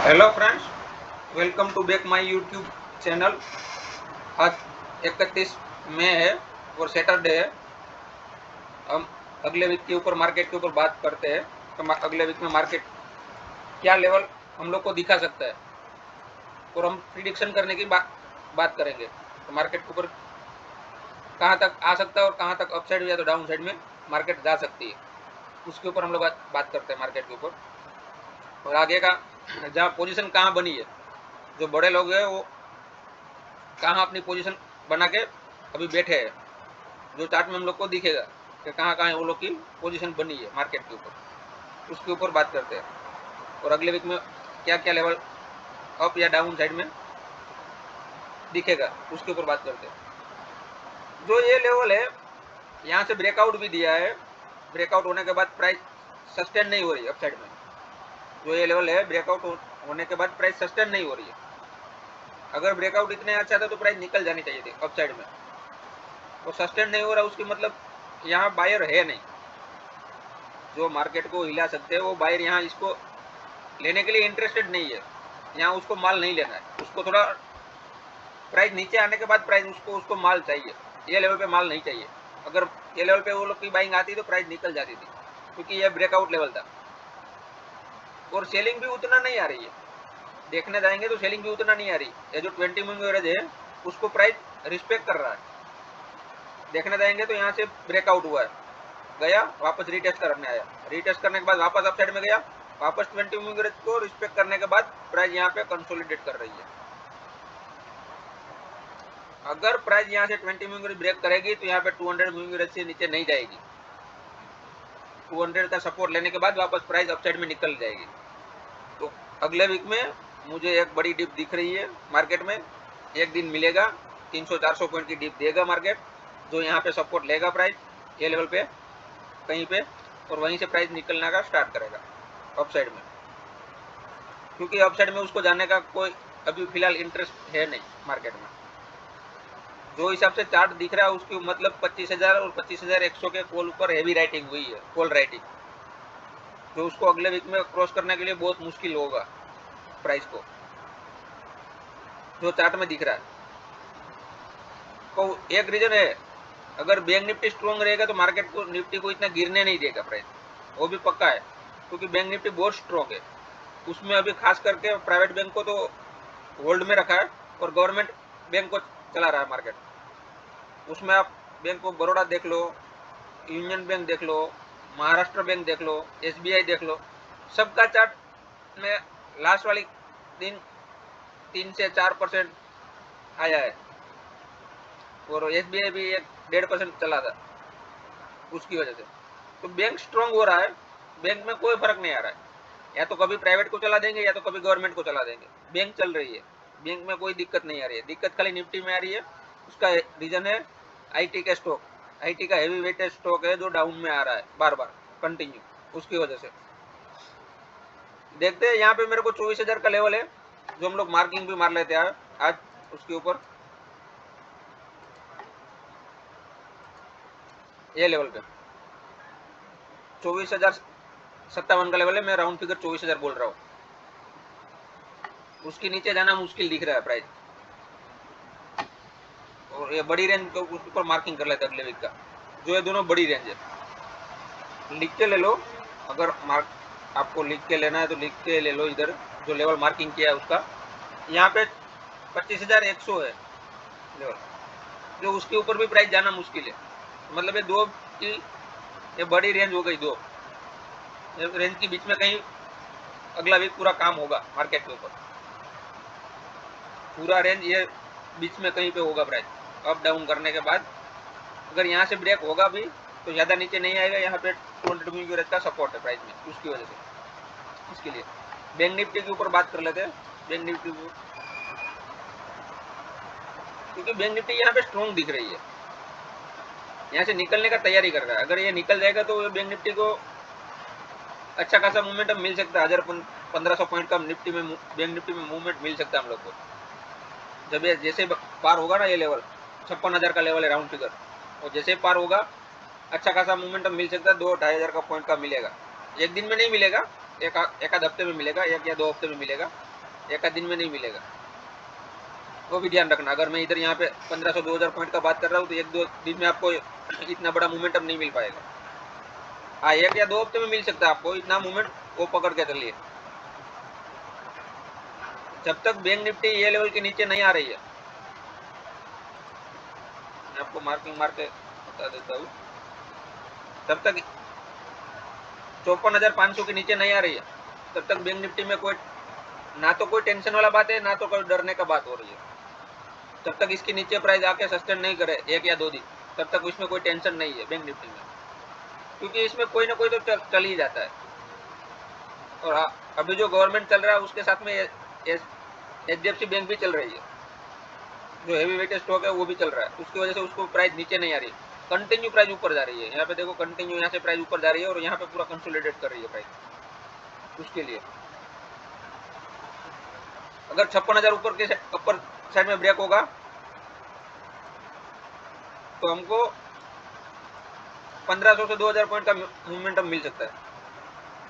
Hello friends, welcome to back my YouTube channel. आज 31 मई है और सैटरडे है। हम अगले वीक के ऊपर मार्केट के ऊपर बात करते हैं तो अगले वीक में मार्केट क्या लेवल हम लोग को दिखा सकता है और हम प्रिडिक्शन करने की बात करेंगे। तो मार्केट के ऊपर कहाँ तक आ सकता है और कहाँ तक अपसाइड या तो डाउन साइड में मार्केट जा सकती है, उसके ऊपर हम लोग बात करते हैं मार्केट के ऊपर। और आगे का जहाँ पोजीशन कहाँ बनी है, जो बड़े लोग हैं वो कहाँ अपनी पोजीशन बना के अभी बैठे हैं, जो चार्ट में हम लोग को दिखेगा कि कहाँ कहाँ वो लोग की पोजीशन बनी है मार्केट के ऊपर, उसके ऊपर बात करते हैं। और अगले वीक में क्या क्या लेवल अप या डाउन साइड में दिखेगा उसके ऊपर बात करते हैं। जो ये लेवल है, यहाँ से ब्रेकआउट भी दिया है, ब्रेकआउट होने के बाद प्राइस सस्टेन नहीं हो रही अपसाइड में। जो ये लेवल है, ब्रेकआउट होने के बाद प्राइस सस्टेन नहीं हो रही है। अगर ब्रेकआउट इतने अच्छा था तो प्राइस निकल जानी चाहिए थी अपसाइड में, तो सस्टेन नहीं हो रहा उसकी मतलब यहाँ बायर है नहीं जो मार्केट को हिला सकते हैं। वो बायर यहाँ इसको लेने के लिए इंटरेस्टेड नहीं है, यहाँ उसको माल नहीं लेना है, उसको थोड़ा प्राइस नीचे आने के बाद प्राइस उसको माल चाहिए, ये लेवल पे माल नहीं चाहिए। अगर ये लेवल पे वो लोग की बाइंग आती तो प्राइस निकल जाती थी, क्योंकि ये ब्रेकआउट लेवल था और सेलिंग भी उतना नहीं आ रही है। देखने जाएंगे तो सेलिंग भी उतना नहीं आ रही है। जो 20 मूविंग एवरेज है उसको प्राइस रिस्पेक्ट कर रहा है। देखने जाएंगे तो यहाँ से ब्रेकआउट हुआ है, गया वापस रीटेस्ट करने आया, रीटेस्ट करने के बाद वापस अपसाइड में गया, वापस 20 मूविंग एवरेज को रिस्पेक्ट करने के बाद प्राइस यहाँ पे कंसोलिडेट कर रही है। अगर प्राइस यहाँ से 20 मूविंग एवरेज ब्रेक करेगी तो यहाँ पे 200 मूविंग एवरेज से नीचे नहीं जाएगी। 200 का सपोर्ट लेने के बाद वापस प्राइस अपसाइड में निकल जाएगी। तो अगले वीक में मुझे एक बड़ी डिप दिख रही है मार्केट में। एक दिन मिलेगा 300-400 पॉइंट की डिप देगा मार्केट, जो यहाँ पे सपोर्ट लेगा प्राइस ये लेवल पे कहीं पे, और वहीं से प्राइस निकलने का स्टार्ट करेगा अपसाइड में, क्योंकि अपसाइड में उसको जाने का कोई अभी फिलहाल इंटरेस्ट है नहीं मार्केट में। जो हिसाब से चार्ट दिख रहा है उसकी मतलब 25,000 और 25,100 के कॉल ऊपर हैवी राइटिंग हुई है, कॉल राइटिंग, जो उसको अगले वीक में क्रॉस करने के लिए बहुत मुश्किल होगा प्राइस को, जो चार्ट में दिख रहा है। तो एक रीजन है, अगर बैंक निफ्टी स्ट्रॉन्ग रहेगा तो मार्केट को निफ्टी को इतना गिरने नहीं देगा प्राइस, वो भी पक्का है, क्योंकि बैंक निफ्टी बहुत स्ट्रॉन्ग है। उसमें अभी खास करके प्राइवेट बैंक को तो होल्ड में रखा है और गवर्नमेंट बैंक को चला रहा है मार्केट। उसमें आप बैंक ऑफ बड़ौदा देख लो, यूनियन बैंक देख लो, महाराष्ट्र बैंक देख लो, SBI देख लो, सबका चार्ट में लास्ट वाली दिन 3 से 4% आया है, और SBI भी 1.5% चला था उसकी वजह से। तो बैंक स्ट्रांग हो रहा है, बैंक में कोई फर्क नहीं आ रहा है, या तो कभी प्राइवेट को चला देंगे या तो कभी गवर्नमेंट को चला देंगे, बैंक चल रही है, बैंक में कोई दिक्कत नहीं आ रही है। दिक्कत खाली निफ्टी में आ रही है, उसका रीजन है IT का स्टॉक, IT का हेवी वेटेज स्टॉक है जो डाउन में आ रहा है बार बार कंटिन्यू, उसकी वजह से। देखते हैं, यहाँ पे मेरे को 24,000 का लेवल है जो हम लोग मार्किंग भी मार लेते हैं आज उसके ऊपर, ये लेवल पे 24,057 का लेवल है। मैं राउंड फिगर 24,000 बोल रहा हूँ, उसके नीचे जाना मुश्किल दिख रहा है प्राइस। और ये बड़ी रेंज को उसके ऊपर मार्किंग कर लेते हैं अगले वीक का, जो ये दोनों बड़ी रेंज है, लिख के ले लो। अगर मार्क आपको लिख के लेना है तो लिख के ले लो, इधर जो लेवल मार्किंग किया है उसका, यहाँ पे 25,100 है लेवल, जो उसके ऊपर भी प्राइस जाना मुश्किल है। मतलब ये दो की ये बड़ी रेंज हो गई, दो रेंज के बीच में कहीं अगला वीक पूरा काम होगा मार्केट के ऊपर, पूरा रेंज ये बीच में कहीं पे होगा प्राइस अप डाउन करने के बाद। अगर यहाँ से ब्रेक होगा भी तो ज़्यादा नीचे नहीं आएगा, यहाँ पे 200 मूविंग एवरेज का सपोर्ट है प्राइस में, उसकी वजह से। इसके लिए बैंक निफ्टी के ऊपर बात कर लेते हैं। बैंक निफ्टी को, क्योंकि बैंक निफ्टी यहाँ पे स्ट्रॉन्ग दिख रही है, यहाँ से निकलने का तैयारी कर रहा है। अगर ये निकल जाएगा तो बैंक निफ्टी को अच्छा खासा मूवमेंट मिल सकता है, 1,500 पॉइंट का निफ्टी में बैंक निफ्टी में मूवमेंट मिल सकता है हम लोग को। जब ये जैसे पार होगा ना, ये लेवल 56,000 का लेवल है राउंड फिगर, और जैसे पार होगा अच्छा खासा मूवमेंटम मिल सकता है, 2-2.5 हज़ार का पॉइंट का मिलेगा। एक दिन में नहीं मिलेगा, एक आध हफ्ते में मिलेगा, 1 या 2 हफ्ते में मिलेगा, एक आध दिन में नहीं मिलेगा, वो भी ध्यान रखना। अगर मैं इधर यहाँ पे 1500-2000 पॉइंट का बात कर रहा हूँ तो एक दो दिन में आपको इतना बड़ा मोमेंटम नहीं मिल पाएगा। हाँ, 1 या 2 हफ्ते में मिल सकता है आपको इतना मूवमेंट, वो पकड़ के चलिए। जब तक बैंक निफ्टी ये लेवल के नीचे नहीं आ रही है, मैं आपको मार्किंग मार के बता देता हूँ, जब तक 54,500 के नीचे नहीं आ रही है तब तक बैंक निफ्टी में कोई ना तो कोई टेंशन वाला बात है, ना तो कोई डरने का बात हो रही है। जब तक इसके नीचे प्राइस आके सस्टेन नहीं करे 1 या 2 दिन, तब तक उसमें कोई टेंशन नहीं है बैंक निफ्टी में, क्योंकि इसमें कोई ना कोई तो चल ही जाता है। और अभी जो गवर्नमेंट चल रहा है उसके साथ में HDFC बैंक भी चल रही है, जो हेवी वेटेज स्टॉक है वो भी चल रहा है, उसकी वजह से उसको प्राइस नीचे नहीं आ रही, कंटिन्यू प्राइस ऊपर जा रही है। यहाँ पे देखो कंटिन्यू यहाँ से प्राइस ऊपर जा रही है और यहाँ पे पूरा कंसोलिडेट कर रही है प्राइस। उसके लिए अगर 56,000 ऊपर के ऊपर साइड में ब्रेक होगा तो हमको 1500 से 2000 पॉइंट का मूवमेंटम मिल सकता है।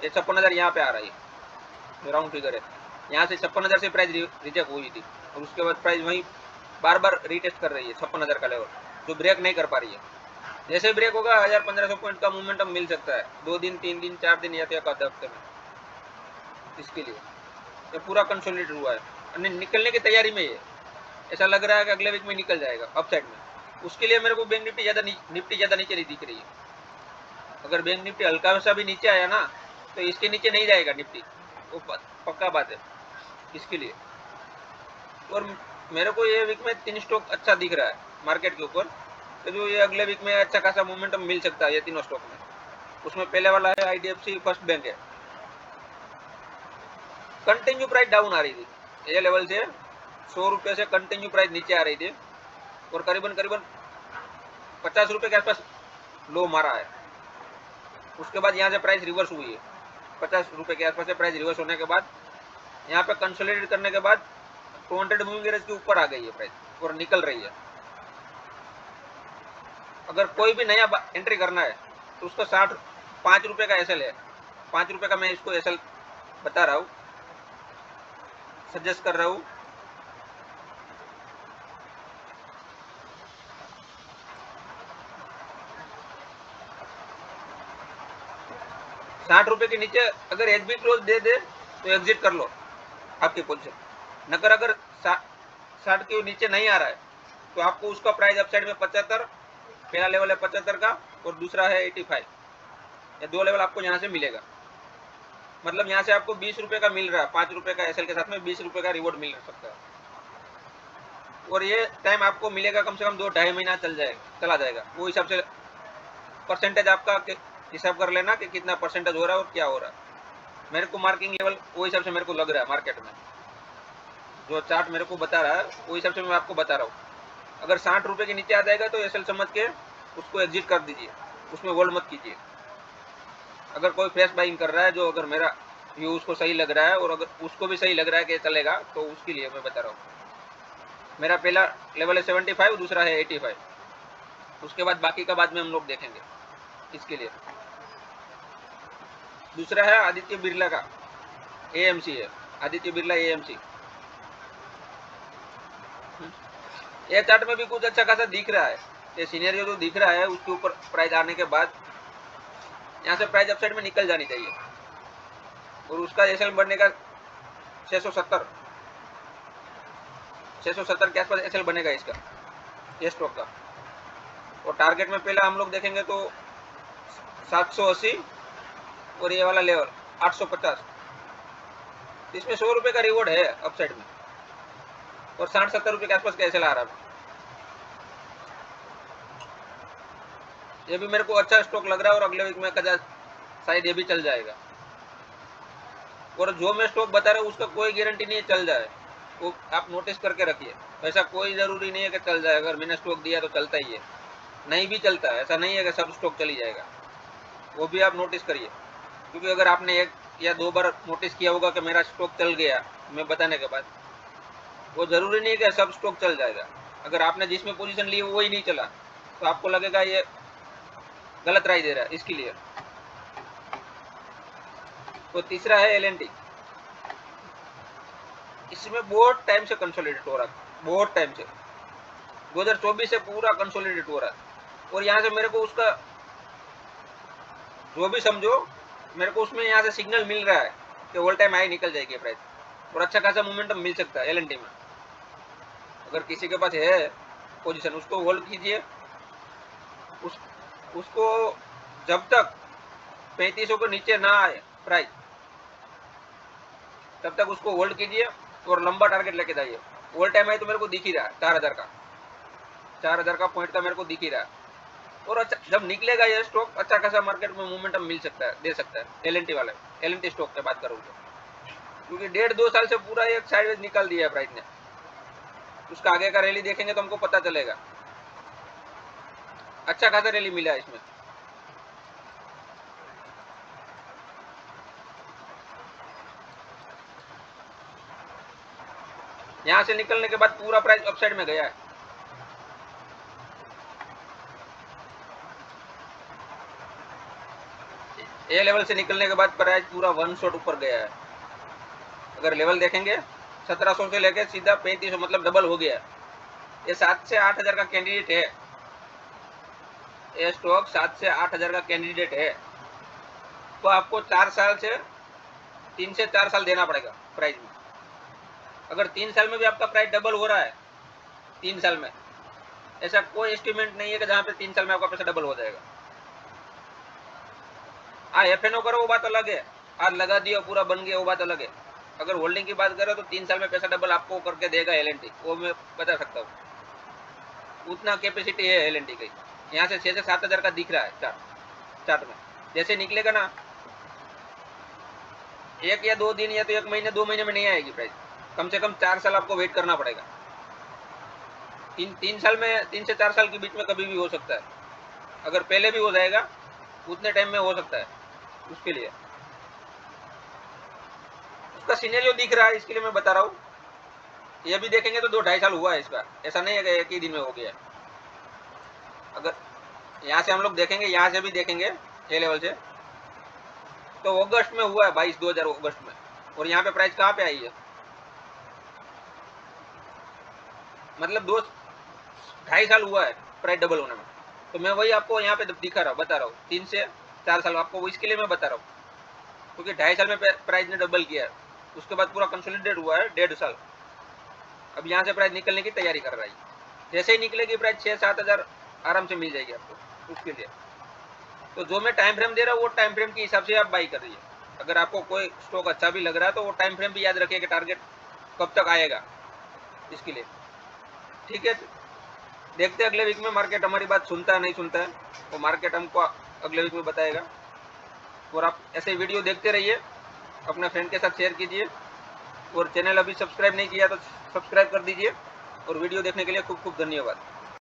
ये 56,000 यहाँ पे आ रही है, राउंड फिगर है। यहाँ से 56,000 से प्राइस रिजेक्ट हुई थी और उसके बाद प्राइस वहीं बार बार रीटेस्ट कर रही है 56,000 का लेवल, जो ब्रेक नहीं कर पा रही है। जैसे ब्रेक होगा 1500 पॉइंट का मूवमेंटम मिल सकता है 2 दिन 3 दिन 4 दिन या फिर एक आध हफ्ते में। इसके लिए ये पूरा कंसोलिडेट हुआ है, निकलने की तैयारी में, ये ऐसा लग रहा है कि अगले वीक में निकल जाएगा अपसाइड में। उसके लिए मेरे को बैंक निफ्टी ज़्यादा नीचे नहीं दिख रही है। अगर बैंक निफ्टी हल्का सा भी नीचे आया ना तो इसके नीचे नहीं जाएगा निफ्टी, वो पक्का बात है इसके लिए। और मेरे को ये वीक में 3 स्टॉक अच्छा दिख रहा है मार्केट के ऊपर, तो जो ये अगले वीक में अच्छा खासा मोमेंटम मिल सकता है ये तीनों स्टॉक में। उसमें पहले वाला है IDFC फर्स्ट बैंक है, कंटिन्यू प्राइस डाउन आ रही थी, ये लेवल से 100 रुपये से कंटिन्यू प्राइस नीचे आ रही थी और करीबन 50 रुपये के आसपास लो मारा है। उसके बाद यहाँ से प्राइस रिवर्स हुई है, 50 रुपये के आसपास से प्राइस रिवर्स होने के बाद यहाँ पे कंसोलिडेट करने के बाद 200 मूविंग एवरेज के ऊपर आ गई है प्राइस और निकल रही है। अगर कोई भी नया एंट्री करना है तो उसको 5 रुपये का SL है, 5 रुपये का मैं इसको SL बता रहा हूँ, सजेस्ट कर रहा हूँ। ₹60 के नीचे अगर HB क्लोज दे दे तो एग्जिट कर लो आपकी पोजीशन। नगर अगर 60 के नीचे नहीं आ रहा है तो आपको उसका प्राइस अपसाइड में 75, पहला लेवल है 75 का और दूसरा है 85, ये 2 लेवल आपको यहाँ से मिलेगा। मतलब यहाँ से आपको 20 रुपये का मिल रहा है, 5 रुपये का SL के साथ में 20 रुपये का रिवॉर्ड मिल सकता है। और ये टाइम आपको मिलेगा कम से कम 2-2.5 महीना चला जाएगा। वो हिसाब से परसेंटेज आपका हिसाब कर लेना कि कितना परसेंटेज हो रहा है और क्या हो रहा है। मेरे को मार्किंग लेवल वो हिसाब से मेरे को लग रहा है मार्केट में, जो चार्ट मेरे को बता रहा है वो हिसाब से मैं आपको बता रहा हूँ। अगर 60 रुपये के नीचे आ जाएगा तो SL समझ के उसको एग्जिट कर दीजिए, उसमें होल्ड मत कीजिए। अगर कोई फ्रेश बाइंग कर रहा है, जो अगर मेरा व्यू उसको सही लग रहा है और अगर उसको भी सही लग रहा है कि चलेगा, तो उसके लिए मैं बता रहा हूँ। मेरा पहला लेवल है 75, दूसरा है 85, उसके बाद बाकी का बाद में हम लोग देखेंगे। इसके लिए दूसरा है आदित्य बिरला का AMC है, आदित्य बिरला AMC। ये चार्ट में भी कुछ अच्छा खासा दिख रहा है, ये सीनियर जो दिख रहा है उसके ऊपर प्राइस आने के बाद यहाँ से प्राइस अपसाइड में निकल जानी चाहिए और उसका SL बढ़ने का 670 के आसपास SL बनेगा इसका, ये स्टॉक का। और टारगेट में पहला हम लोग देखेंगे तो 780 और ये वाला लेवल 850, इसमें 100 रुपये का रिवॉर्ड है अपसाइड में और 60-70 रुपये के आसपास का SL आ रहा है। ये भी मेरे को अच्छा स्टॉक लग रहा है और अगले वीक में शायद ये भी चल जाएगा। और जो मैं स्टॉक बता रहा हूँ उसका कोई गारंटी नहीं है चल जाए, वो आप नोटिस करके रखिए। ऐसा कोई ज़रूरी नहीं है कि चल जाए, अगर मैंने स्टॉक दिया तो चलता ही है, नहीं भी चलता है। ऐसा नहीं है कि सब स्टॉक चली जाएगा, वो भी आप नोटिस करिए। क्योंकि अगर आपने 1 या 2 बार नोटिस किया होगा कि मेरा स्टॉक चल गया मैं बताने के बाद, वो ज़रूरी नहीं है कि सब स्टॉक चल जाएगा। अगर आपने जिसमें पोजीशन ली वही नहीं चला तो आपको लगेगा ये गलत राय दे रहा है, इसके लिए। तो तीसरा है L&T। इसमें बहुत टाइम से कंसोलिडेट हो रहा है, बहुत टाइम से 2024 से पूरा कंसोलिडेट हो रहा है। और यहाँ से मेरे को उसका जो भी समझो, मेरे को उसमें यहाँ से सिग्नल मिल रहा है कि ऑल टाइम हाई निकल जाएगी प्राइस और अच्छा खासा मोमेंटम मिल सकता है एलएनटी में। अगर किसी के पास है पोजीशन उसको होल्ड कीजिए, उसको जब तक 3500 के नीचे ना आए प्राइस तब तक उसको होल्ड कीजिए और लंबा टारगेट लेके जाइए। ऑल टाइम हाई तो मेरे को दिख ही रहा है 4000 का पॉइंट का मेरे को दिख ही रहा है। और अच्छा जब निकलेगा ये स्टॉक अच्छा खासा मार्केट में मोमेंटम मिल सकता है, दे सकता है एलएनटी वाले, एलएनटी स्टॉक की बात करूँ तो, क्योंकि 1.5-2 साल से पूरा एक साइडवेज निकाल दिया है प्राइस ने। उसका आगे का रैली देखेंगे तो हमको पता चलेगा, अच्छा खासा रैली मिला है इसमें। यहाँ से निकलने के बाद पूरा प्राइस अपसाइड में गया है। ये लेवल से निकलने के बाद प्राइस पूरा 1 शॉट ऊपर गया है। अगर लेवल देखेंगे 1700 से लेके सीधा 3500, मतलब डबल हो गया है। ये 7 से 8000 का कैंडिडेट है, ये स्टॉक 7 से 8000 का कैंडिडेट है। तो आपको 3 से 4 साल देना पड़ेगा प्राइस में। अगर 3 साल में भी आपका प्राइस डबल हो रहा है, 3 साल में, ऐसा कोई एस्टिमेट नहीं है कि जहाँ पे 3 साल में आपका पैसा डबल हो जाएगा। हाँ, एफएनओ करो वो बात अलग है, आज लगा दिया पूरा बन गया वो बात अलग है। अगर होल्डिंग की बात करें तो 3 साल में पैसा डबल आपको करके देगा एलएनटी, वो मैं बता सकता हूँ। उतना कैपेसिटी है एलएनटी की। यहाँ से 6 से 7 हजार का दिख रहा है चार्ट में। जैसे निकलेगा ना, 1 या 2 दिन या तो 1 महीने 2 महीने में नहीं आएगी प्राइस, कम से कम 4 साल आपको वेट करना पड़ेगा। 3 साल में, 3 से 4 साल के बीच में कभी भी हो सकता है। अगर पहले भी हो जाएगा उतने टाइम में हो सकता है। उसके लिए उसका सिनेरियो दिख रहा है, इसके लिए मैं बता रहा हूँ। ये भी देखेंगे तो 2-2.5 साल हुआ है इसका, ऐसा नहीं है कि एक ही दिन में हो गया। अगर यहाँ से हम लोग देखेंगे, यहाँ से भी देखेंगे ये लेवल से, तो अगस्त में हुआ है 22-2000 अगस्त में, और यहाँ पे प्राइस कहाँ पे आई है, मतलब 2-2.5 साल हुआ है प्राइस डबल होने में। तो मैं वही आपको यहाँ पे दिखा रहा हूँ, बता रहा हूँ 3 से 4 साल आपको, इसके लिए मैं बता रहा हूँ क्योंकि 2.5 साल में प्राइस ने डबल किया है। उसके बाद पूरा कंसोलिडेट हुआ है 1.5 साल। अब यहाँ से प्राइस निकलने की तैयारी कर रहा है। जैसे ही निकलेगी प्राइस 6-7 हजार आराम से मिल जाएगी आपको उसके लिए। तो जो मैं टाइम फ्रेम दे रहा हूँ वो टाइम फ्रेम के हिसाब से आप बाई कर रही है। अगर आपको कोई स्टॉक अच्छा भी लग रहा है तो वो टाइम फ्रेम भी याद रखिए कि टारगेट कब तक आएगा इसके लिए, ठीक है। देखते हैं अगले वीक में मार्केट हमारी बात सुनता है नहीं सुनता है, वो मार्केट हमको अगले वीक में बताएगा। और आप ऐसे वीडियो देखते रहिए, अपने फ्रेंड के साथ शेयर कीजिए, और चैनल अभी सब्सक्राइब नहीं किया तो सब्सक्राइब कर दीजिए। और वीडियो देखने के लिए खूब खूब धन्यवाद।